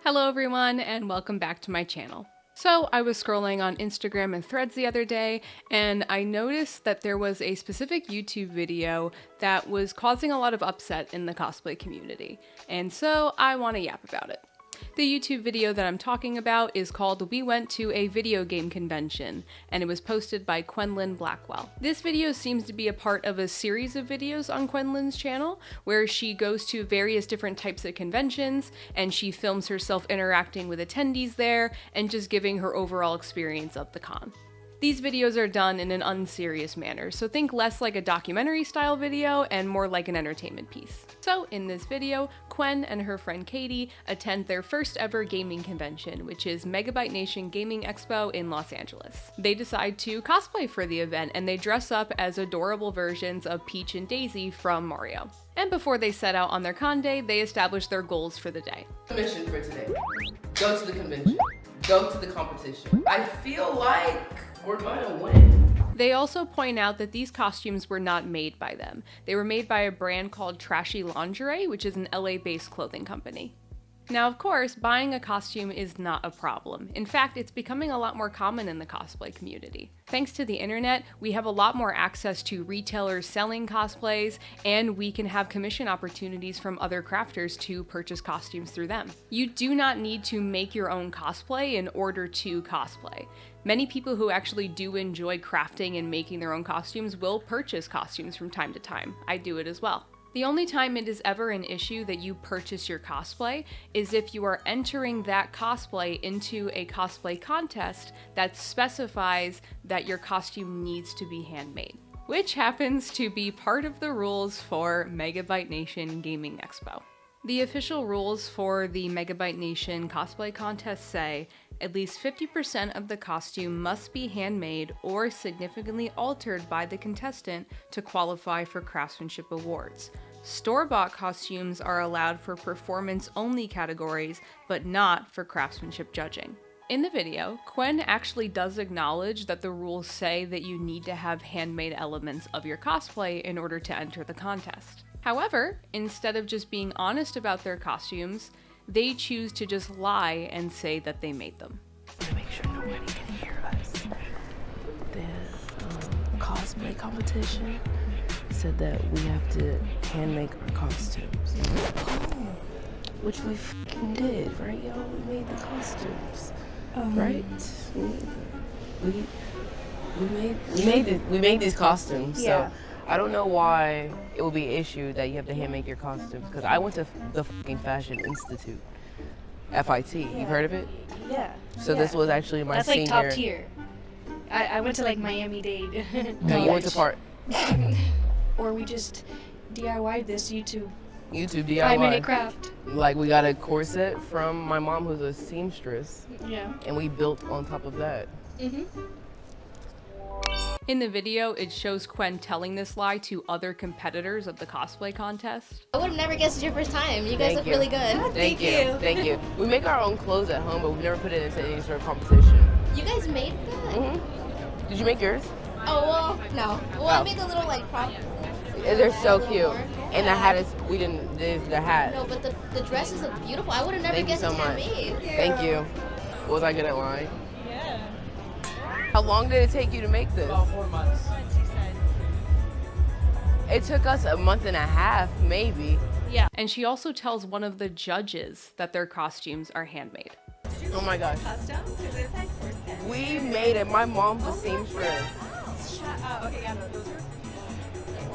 Hello everyone and welcome back to my channel. So I was scrolling on Instagram and Threads the other day and I noticed that there was a specific YouTube video that was causing a lot of upset in the cosplay community. And so I want to yap about it. The YouTube video that I'm talking about is called We Went to a Video Game Convention, and it was posted by Quenlin Blackwell. This video seems to be a part of a series of videos on Quenlin's channel, where she goes to various different types of conventions, and she films herself interacting with attendees there, and just giving her overall experience of the con. These videos are done in an unserious manner, so think less like a documentary style video and more like an entertainment piece. So in this video, Quen and her friend Katie attend their first ever gaming convention, which is Megabyte Nation Gaming Expo in Los Angeles. They decide to cosplay for the event and they dress up as adorable versions of Peach and Daisy from Mario. And before they set out on their con day, they establish their goals for the day. Mission for today: go to the convention, go to the competition. I feel like we're gonna win. They also point out that these costumes were not made by them. They were made by a brand called Trashy Lingerie, which is an LA-based clothing company. Now, of course, buying a costume is not a problem. In fact, it's becoming a lot more common in the cosplay community. Thanks to the internet, we have a lot more access to retailers selling cosplays, and we can have commission opportunities from other crafters to purchase costumes through them. You do not need to make your own cosplay in order to cosplay. Many people who actually do enjoy crafting and making their own costumes will purchase costumes from time to time. I do it as well. The only time it is ever an issue that you purchase your cosplay is if you are entering that cosplay into a cosplay contest that specifies that your costume needs to be handmade, which happens to be part of the rules for Megabyte Nation Gaming Expo. The official rules for the Megabyte Nation cosplay contest say at least 50% of the costume must be handmade or significantly altered by the contestant to qualify for Craftsmanship awards. Store-bought costumes are allowed for performance-only categories, but not for craftsmanship judging. In the video, Quen actually does acknowledge that the rules say that you need to have handmade elements of your cosplay in order to enter the contest. However, instead of just being honest about their costumes, they choose to just lie and say that they made them. To make sure nobody can hear us. The cosplay competition said that we have to hand make our costumes. Which we fucking did, right, y'all? We made the costumes, right? We made these costumes. Yeah. So I don't know why it will be an issue that you have to hand make your costumes, because I went to the fucking Fashion Institute, FIT. You've heard of it? Yeah. So this was actually my That's senior. like top tier. I went to like Miami-Dade. No, you went to part Or we just DIY'd this YouTube DIY. 5-minute craft. Like, we got a corset from my mom, who's a seamstress, Yeah. and we built on top of that. In the video, it shows Quen telling this lie to other competitors of the cosplay contest. I would have never guessed it's your first time. You guys Thank look you. really good. Thank you. Thank you. We make our own clothes at home, but we've never put it into any sort of competition. You guys made that? Did you make yours? Oh, well, no. Well, I made the little, like, prop. They're so cute. And the hat is, the hat. No, but the dresses look beautiful. I would have never Thank you guessed so it's much. handmade. Thank you. Was I good at lying? Yeah. How long did it take you to make this? About 4 months. It took us a month and a half, maybe. Yeah. And she also tells one of the judges that their costumes are handmade. Oh my gosh. We made it. My mom's a seamstress. Okay, yeah, no, those are...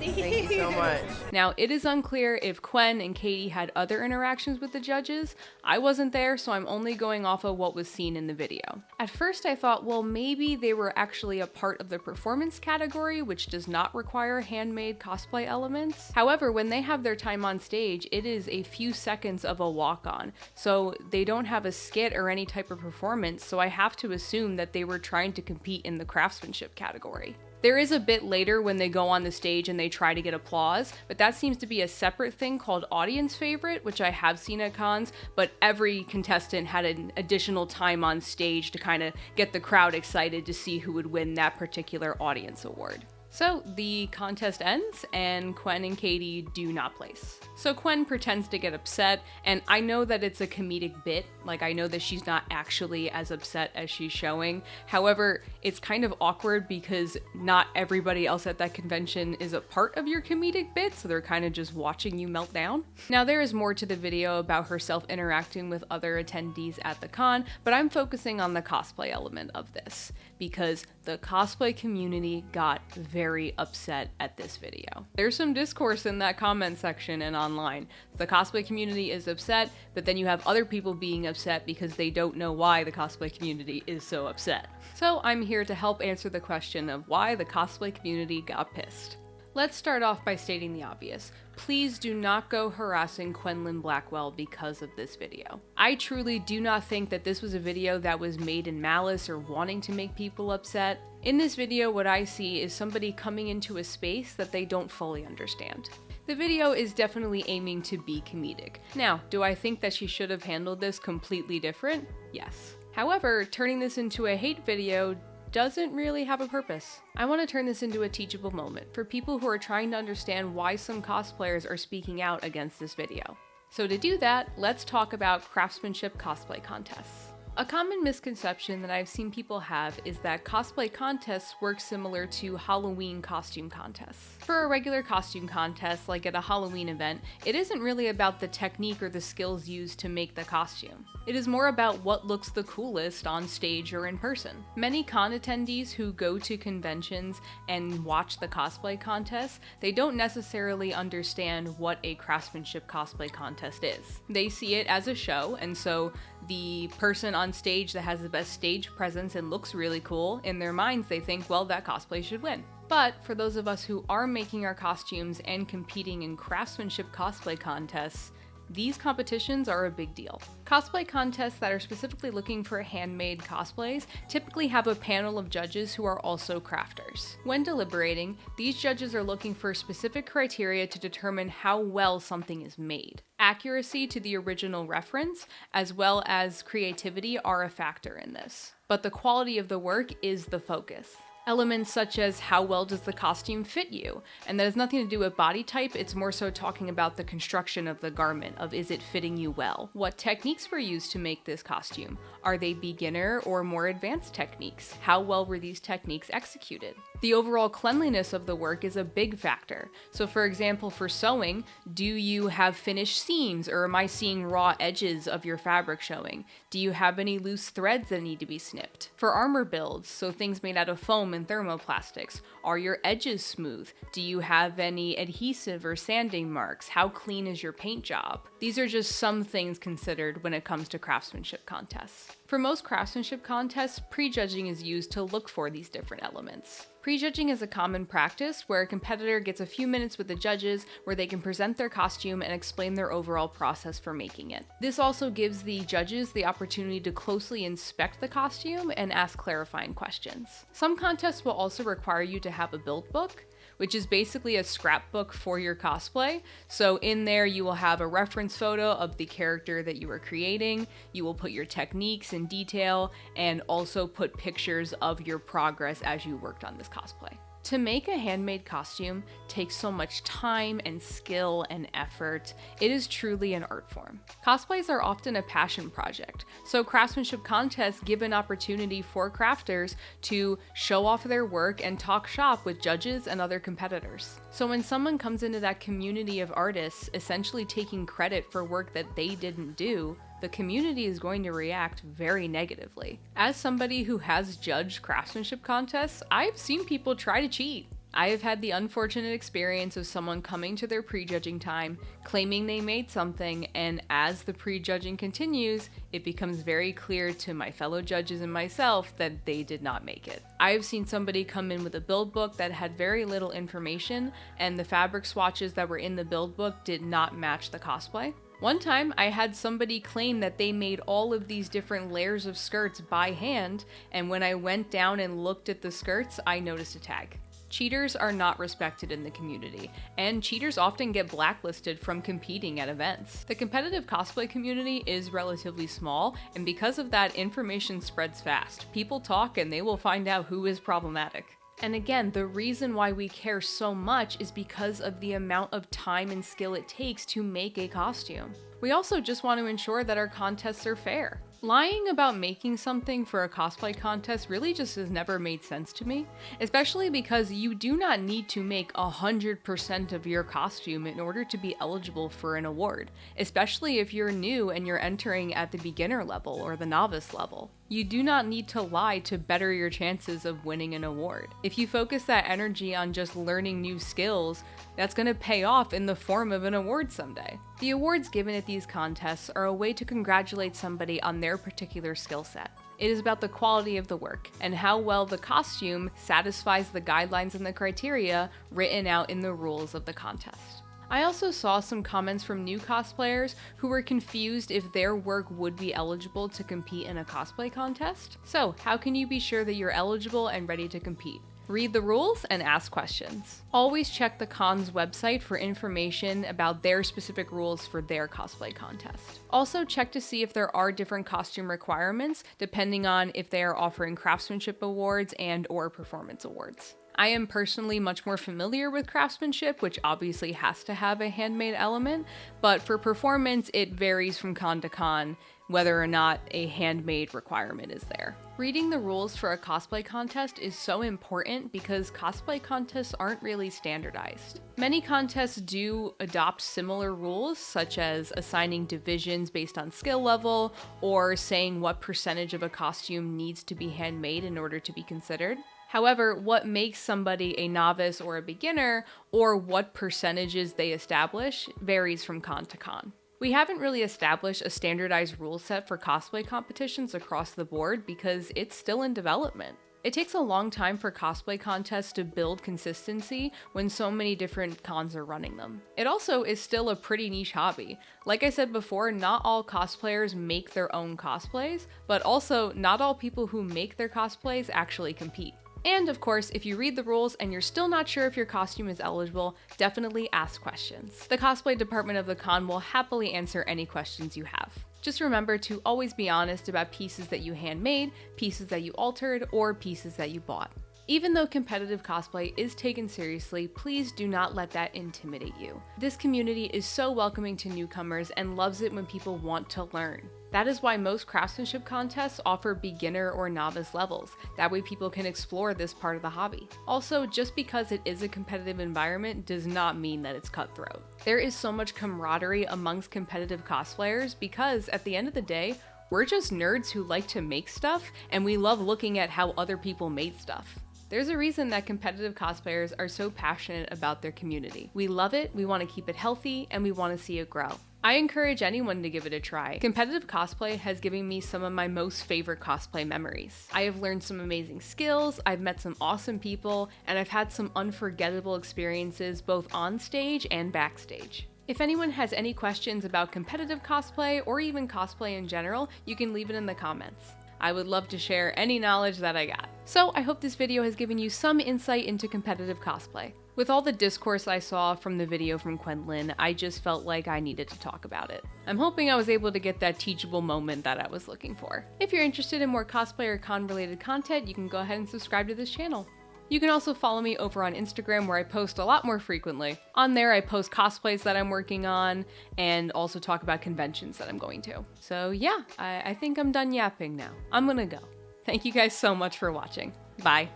Thank you so much. Now, it is unclear if Quen and Katie had other interactions with the judges. I wasn't there, so I'm only going off of what was seen in the video. At first, I thought, well, maybe they were actually a part of the performance category, which does not require handmade cosplay elements. However, when they have their time on stage, it is a few seconds of a walk-on, so they don't have a skit or any type of performance, so I have to assume that they were trying to compete in the craftsmanship category. There is a bit later when they go on the stage and they try to get applause, but that seems to be a separate thing called audience favorite, which I have seen at cons, but every contestant had an additional time on stage to kind of get the crowd excited to see who would win that particular audience award. So the contest ends and Quen and Katie do not place. So Quen pretends to get upset, and I know that it's a comedic bit, like I know that she's not actually as upset as she's showing. However, it's kind of awkward because not everybody else at that convention is a part of your comedic bit, so they're kind of just watching you melt down. Now there is more to the video about herself interacting with other attendees at the con, but I'm focusing on the cosplay element of this because the cosplay community got very upset at this video. There's some discourse in that comment section and online. The cosplay community is upset, but then you have other people being upset because they don't know why the cosplay community is so upset. So I'm here to help answer the question of why the cosplay community got pissed. Let's start off by stating the obvious. Please do not go harassing Quenlin Blackwell because of this video. I truly do not think that this was a video that was made in malice or wanting to make people upset. In this video, what I see is somebody coming into a space that they don't fully understand. The video is definitely aiming to be comedic. Now, do I think that she should have handled this completely different? Yes. However, turning this into a hate video doesn't really have a purpose. I want to turn this into a teachable moment for people who are trying to understand why some cosplayers are speaking out against this video. So to do that, let's talk about craftsmanship cosplay contests. A common misconception that I've seen people have is that cosplay contests work similar to Halloween costume contests. For a regular costume contest, like at a Halloween event, it isn't really about the technique or the skills used to make the costume. It is more about what looks the coolest on stage or in person. Many con attendees who go to conventions and watch the cosplay contests, they don't necessarily understand what a craftsmanship cosplay contest is. They see it as a show, and so the person on stage that has the best stage presence and looks really cool, in their minds they think, well, that cosplay should win. But for those of us who are making our costumes and competing in craftsmanship cosplay contests, these competitions are a big deal. Cosplay contests that are specifically looking for handmade cosplays typically have a panel of judges who are also crafters. When deliberating, these judges are looking for specific criteria to determine how well something is made. Accuracy to the original reference, as well as creativity, are a factor in this. But the quality of the work is the focus. Elements such as how well does the costume fit you, and that has nothing to do with body type, it's more so talking about the construction of the garment, of is it fitting you well? What techniques were used to make this costume? Are they beginner or more advanced techniques? How well were these techniques executed? The overall cleanliness of the work is a big factor. So for example, for sewing, do you have finished seams, or am I seeing raw edges of your fabric showing? Do you have any loose threads that need to be snipped? For armor builds, so things made out of foam and thermoplastics, are your edges smooth? Do you have any adhesive or sanding marks? How clean is your paint job? These are just some things considered when it comes to craftsmanship contests. For most craftsmanship contests, prejudging is used to look for these different elements. Prejudging is a common practice where a competitor gets a few minutes with the judges where they can present their costume and explain their overall process for making it. This also gives the judges the opportunity to closely inspect the costume and ask clarifying questions. Some contests will also require you to have a build book, which is basically a scrapbook for your cosplay. So in there you will have a reference photo of the character that you are creating, you will put your techniques in detail, and also put pictures of your progress as you worked on this cosplay. To make a handmade costume takes so much time and skill and effort. It is truly an art form. Cosplays are often a passion project, so craftsmanship contests give an opportunity for crafters to show off their work and talk shop with judges and other competitors. So when someone comes into that community of artists essentially taking credit for work that they didn't do, the community is going to react very negatively. As somebody who has judged craftsmanship contests, I've seen people try to cheat. I have had the unfortunate experience of someone coming to their prejudging time, claiming they made something, and as the prejudging continues, it becomes very clear to my fellow judges and myself that they did not make it. I have seen somebody come in with a build book that had very little information, and the fabric swatches that were in the build book did not match the cosplay. One time, I had somebody claim that they made all of these different layers of skirts by hand, and when I went down and looked at the skirts, I noticed a tag. Cheaters are not respected in the community, and cheaters often get blacklisted from competing at events. The competitive cosplay community is relatively small, and because of that, information spreads fast. People talk and they will find out who is problematic. And again, the reason why we care so much is because of the amount of time and skill it takes to make a costume. We also just want to ensure that our contests are fair. Lying about making something for a cosplay contest really just has never made sense to me, especially because you do not need to make 100% of your costume in order to be eligible for an award, especially if you're new and you're entering at the beginner level or the novice level. You do not need to lie to better your chances of winning an award. If you focus that energy on just learning new skills, that's going to pay off in the form of an award someday. The awards given at these contests are a way to congratulate somebody on their particular skill set. It is about the quality of the work and how well the costume satisfies the guidelines and the criteria written out in the rules of the contest. I also saw some comments from new cosplayers who were confused if their work would be eligible to compete in a cosplay contest. So, how can you be sure that you're eligible and ready to compete? Read the rules and ask questions. Always check the con's website for information about their specific rules for their cosplay contest. Also check to see if there are different costume requirements depending on if they are offering craftsmanship awards and/or performance awards. I am personally much more familiar with craftsmanship, which obviously has to have a handmade element, but for performance it varies from con to con whether or not a handmade requirement is there. Reading the rules for a cosplay contest is so important because cosplay contests aren't really standardized. Many contests do adopt similar rules, such as assigning divisions based on skill level or saying what percentage of a costume needs to be handmade in order to be considered. However, what makes somebody a novice or a beginner, or what percentages they establish, varies from con to con. We haven't really established a standardized rule set for cosplay competitions across the board because it's still in development. It takes a long time for cosplay contests to build consistency when so many different cons are running them. It also is still a pretty niche hobby. Like I said before, not all cosplayers make their own cosplays, but also not all people who make their cosplays actually compete. And of course, if you read the rules and you're still not sure if your costume is eligible, definitely ask questions. The cosplay department of the con will happily answer any questions you have. Just remember to always be honest about pieces that you handmade, pieces that you altered, or pieces that you bought. Even though competitive cosplay is taken seriously, please do not let that intimidate you. This community is so welcoming to newcomers and loves it when people want to learn. That is why most craftsmanship contests offer beginner or novice levels. That way people can explore this part of the hobby. Also, just because it is a competitive environment does not mean that it's cutthroat. There is so much camaraderie amongst competitive cosplayers because at the end of the day, we're just nerds who like to make stuff and we love looking at how other people made stuff. There's a reason that competitive cosplayers are so passionate about their community. We love it, we want to keep it healthy, and we want to see it grow. I encourage anyone to give it a try. Competitive cosplay has given me some of my most favorite cosplay memories. I have learned some amazing skills, I've met some awesome people, and I've had some unforgettable experiences both on stage and backstage. If anyone has any questions about competitive cosplay or even cosplay in general, you can leave it in the comments. I would love to share any knowledge that I got. So I hope this video has given you some insight into competitive cosplay. With all the discourse I saw from the video from Quenlin, I just felt like I needed to talk about it. I'm hoping I was able to get that teachable moment that I was looking for. If you're interested in more cosplay or con related content, you can go ahead and subscribe to this channel. You can also follow me over on Instagram where I post a lot more frequently. On there I post cosplays that I'm working on and also talk about conventions that I'm going to. So yeah, I think I'm done yapping now. I'm gonna go. Thank you guys so much for watching. Bye.